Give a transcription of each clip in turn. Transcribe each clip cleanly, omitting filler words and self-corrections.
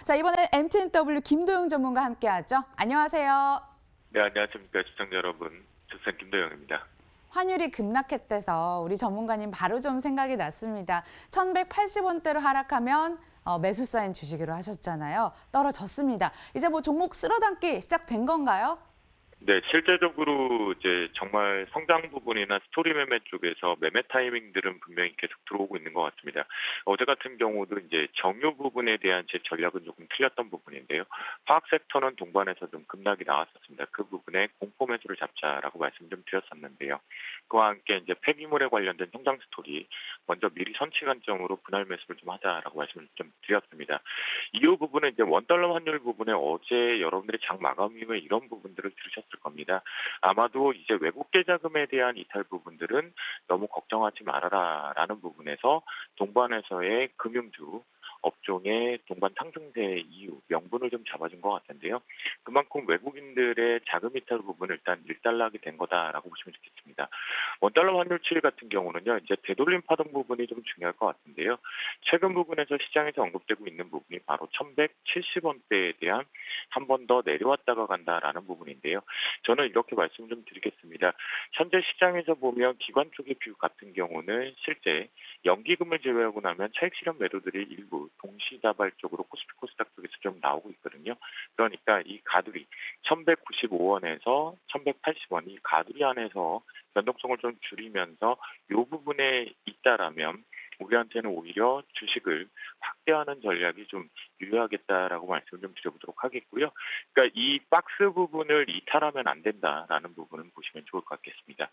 자, 이번에 MTNW 김도영 전문가 함께하죠. 안녕하세요. 네, 안녕하십니까. 시청자 여러분. 주생 김도영입니다. 환율이 급락했대서 우리 전문가님 바로 좀 생각이 났습니다. 1,180원대로 하락하면 매수 사인 주시기로 하셨잖아요. 떨어졌습니다. 이제 뭐 종목 쓸어담기 시작된 건가요? 네, 실제적으로 이제 정말 성장 부분이나 스토리 매매 쪽에서 매매 타이밍들은 분명히 계속 들어오고 있는 것 같습니다. 어제 같은 경우도 이제 정유 부분에 대한 제 전략은 조금 틀렸던 부분인데요. 화학 섹터는 동반해서 좀 급락이 나왔었습니다. 그 부분에 공포 매수를 잡자라고 말씀 좀 드렸었는데요. 그와 함께 이제 폐기물에 관련된 성장 스토리 먼저 미리 선취 관점으로 분할 매수를 좀 하자라고 말씀을 좀 드렸습니다. 이후 부분은 이제 원달러 환율 부분에 어제 여러분들이 장 마감 이후에 이런 부분들을 들으셨을 겁니다. 아마도 이제 외국계 자금에 대한 이탈 부분들은 너무 걱정하지 말아라라는 부분에서 동반에서의 금융주 업종의 동반 상승세 이유 명분을 좀 잡아준 것 같은데요. 그만큼 외국인들의 자금 이탈 부분을 일단 일단락이 된 거다라고 보시면 좋겠습니다. 원달러 환율치 같은 경우는요, 이제 되돌림 파동 부분이 좀 중요할 것 같은데요. 최근 부분에서 시장에서 언급되고 있는 부분이 바로 1,170원대에 대한 한 번 더 내려왔다가 간다라는 부분인데요. 저는 이렇게 말씀 좀 드리겠습니다. 현재 시장에서 보면 기관 쪽의 뷰 같은 경우는 실제 연기금을 제외하고 나면 차익 실현 매도들이 일부 동시다발적으로 코스피 코스닥 쪽에서 좀 나오고 있거든요. 그러니까 이 가두리 1,195원에서 1,180원 이 가두리 안에서 변동성을 좀 줄이면서 이 부분에 있다라면 우리한테는 오히려 주식을 확대하는 전략이 좀 유효하겠다라고 말씀을 좀 드려보도록 하겠고요. 그러니까 이 박스 부분을 이탈하면 안 된다라는 부분은 보시면 좋을 것 같겠습니다.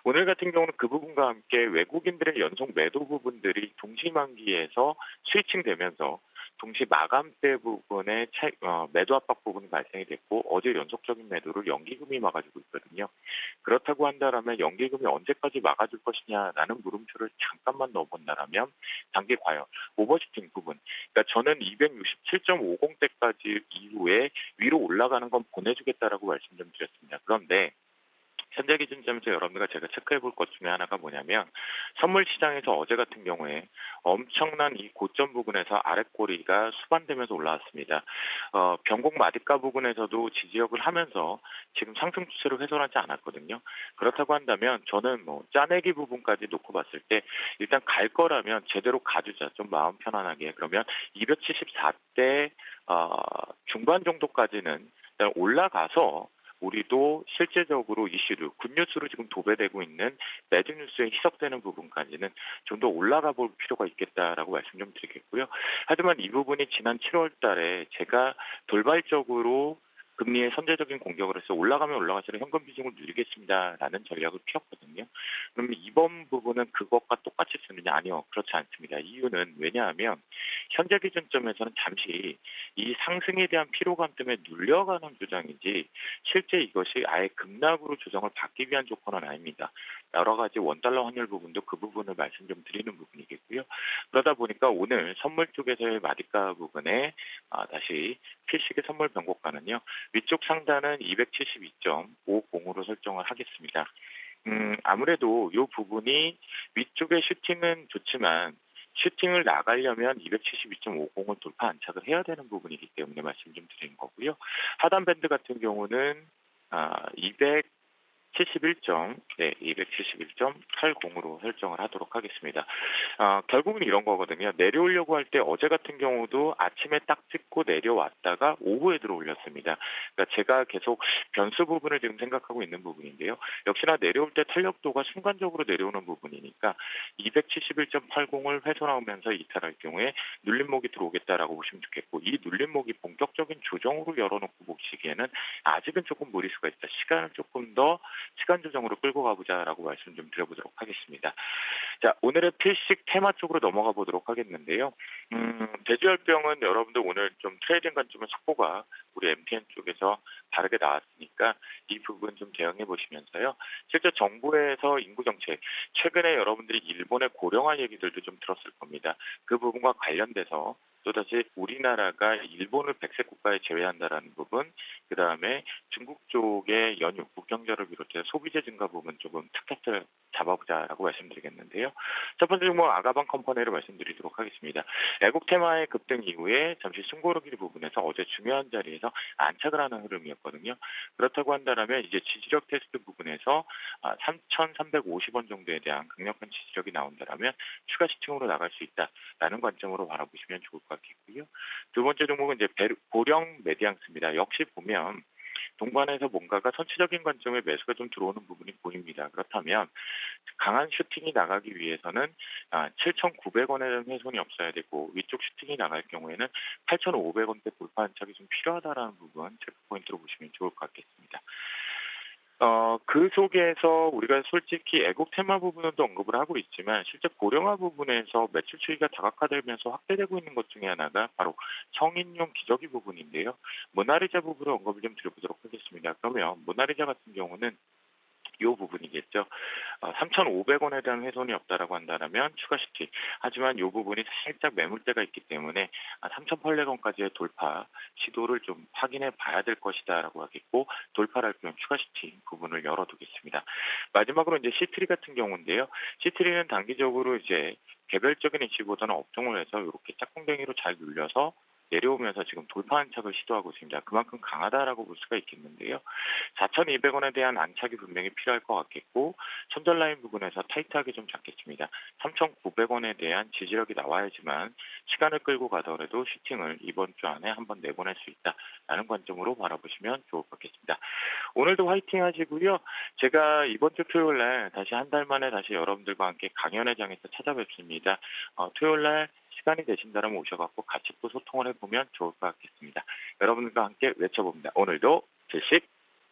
오늘 같은 경우는 그 부분과 함께 외국인들의 연속 매도 부분들이 동시만기에서 스위칭되면서 동시 마감대 부분에 매도 압박 부분이 발생이 됐고 어제 연속적인 매도를 연기금이 막아주고 있거든요. 그렇다고 한다면 연기금이 언제까지 막아줄 것이냐라는 물음표를 잠깐만 넣어본다라면 단기 과열, 오버슈팅 부분. 그러니까 저는 267.50대까지 이후에 위로 올라가는 건 보내주겠다라고 말씀 좀 드렸습니다. 그런데 현재 기준점에서 여러분들과 제가 체크해 볼 것 중에 하나가 뭐냐면 선물 시장에서 어제 같은 경우에 엄청난 이 고점 부분에서 아랫꼬리가 수반되면서 올라왔습니다. 변곡 마디가 부분에서도 지지역을 하면서 지금 상승 추세로 훼손하지 않았거든요. 그렇다고 한다면 저는 뭐 짜내기 부분까지 놓고 봤을 때 일단 갈 거라면 제대로 가주자. 좀 마음 편안하게. 그러면 274대 중반 정도까지는 일단 올라가서 우리도 실제적으로 이슈로 굿뉴스로 지금 도배되고 있는 매드뉴스에 희석되는 부분까지는 좀 더 올라가 볼 필요가 있겠다라고 말씀 좀 드리겠고요. 하지만 이 부분이 지난 7월 달에 제가 돌발적으로 금리의 선제적인 공격을 해서 올라가면 올라갈수록 현금 비중을 늘리겠습니다라는 전략을 피웠거든요. 그러면 이번 부분은 그것과 똑같이 쓰느냐? 아니요. 그렇지 않습니다. 이유는 왜냐하면 현재 기준점에서는 잠시 이 상승에 대한 피로감 때문에 눌려가는 조정이지 실제 이것이 아예 급락으로 조정을 받기 위한 조건은 아닙니다. 여러 가지 원달러 환율 부분도 그 부분을 말씀 좀 드리는 부분이겠고요. 그러다 보니까 오늘 선물 쪽에서의 마디가 부분에 다시 필식의 선물 변곡가는요. 위쪽 상단은 272.50으로 설정을 하겠습니다. 아무래도 이 부분이 위쪽의 슈팅은 좋지만 슈팅을 나가려면 272.50을 돌파 안착을 해야 되는 부분이기 때문에 말씀 좀 드린 거고요. 하단 밴드 같은 경우는 271.80으로 설정을 하도록 하겠습니다. 결국은 이런 거거든요. 내려오려고 할 때 어제 같은 경우도 아침에 딱 찍고 내려왔다가 오후에 들어올렸습니다. 그러니까 제가 계속 변수 부분을 지금 생각하고 있는 부분인데요. 역시나 내려올 때 탄력도가 순간적으로 내려오는 부분이니까 271.80을 훼손하면서 이탈할 경우에 눌림목이 들어오겠다라고 보시면 좋겠고 이 눌림목이 본격적인 조정으로 열어놓고 보시기에는 아직은 조금 무리수가 있다. 시간을 조금 더 시간 조정으로 끌고 가보자라고 말씀 좀 드려보도록 하겠습니다. 자, 오늘의 필식 테마 쪽으로 넘어가 보도록 하겠는데요. 대주열병은 여러분들 오늘 좀 트레이딩 관점의 속보가 우리 MTN 쪽에서 다르게 나왔으니까 이 부분 좀 대응해 보시면서요. 실제 정부에서 인구 정책, 최근에 여러분들이 일본의 고령화 얘기들도 좀 들었을 겁니다. 그 부분과 관련돼서 또다시 우리나라가 일본을 백색 국가에 제외한다라는 부분, 그 다음에 중국 쪽의 연유, 국경제를 비롯해 소비재 증가 부분 조금 타겟을 잡아보자라고 말씀드리겠는데요. 첫 번째 종목 아가방 컴퍼니를 말씀드리도록 하겠습니다. 애국 테마의 급등 이후에 잠시 숨고르기 부분에서 어제 중요한 자리에서 안착을 하는 흐름이었거든요. 그렇다고 한다면 이제 지지력 테스트 부분에서 3,350원 정도에 대한 강력한 지지력이 나온다면 추가 시층으로 나갈 수 있다라는 관점으로 바라보시면 좋을 것 같겠고요. 두 번째 종목은 이제 고령 메디앙스입니다. 역시 보면 동반해서 뭔가가 선취적인 관점에 매수가 좀 들어오는 부분이 보입니다. 그렇다면 강한 슈팅이 나가기 위해서는 7,900원에 대한 훼손이 없어야 되고 위쪽 슈팅이 나갈 경우에는 8,500원대 돌파 안착이 좀 필요하다라는 부분 체크 포인트로 보시면 좋을 것 같겠습니다. 그 속에서 우리가 솔직히 애국 테마 부분은 또 언급을 하고 있지만 실제 고령화 부분에서 매출 추이가 다각화되면서 확대되고 있는 것 중에 하나가 바로 성인용 기저귀 부분인데요. 모나리자 부분을 언급을 좀 드려보도록 하겠습니다. 그러면 모나리자 같은 경우는 이 부분이겠죠. 3,500원에 대한 훼손이 없다라고 한다면 추가 시티. 하지만 이 부분이 살짝 매물대가 있기 때문에 3,800원까지의 돌파 시도를 좀 확인해 봐야 될 것이다라고 하겠고 돌파를 할 경우 추가 시티 부분을 열어두겠습니다. 마지막으로 이제 시트리 같은 경우인데요. 시트리는 단기적으로 이제 개별적인 이슈보다는 업종을 해서 이렇게 짝꿍댕이로 잘 눌려서 내려오면서 지금 돌파 안착을 시도하고 있습니다. 그만큼 강하다라고 볼 수가 있겠는데요. 4,200원에 대한 안착이 분명히 필요할 것 같겠고 손절 라인 부분에서 타이트하게 좀 잡겠습니다. 3,900원에 대한 지지력이 나와야지만 시간을 끌고 가더라도 슈팅을 이번 주 안에 한번 내보낼 수 있다라는 관점으로 바라보시면 좋을 것 같겠습니다. 오늘도 화이팅 하시고요. 제가 이번 주 토요일 날 다시 한 달 만에 다시 여러분들과 함께 강연회장에서 찾아뵙습니다. 토요일 날 시간이 되신다면 오셔갖고 같이 또 소통을 해보면 좋을 것 같겠습니다. 여러분들과 함께 외쳐봅니다. 오늘도 주식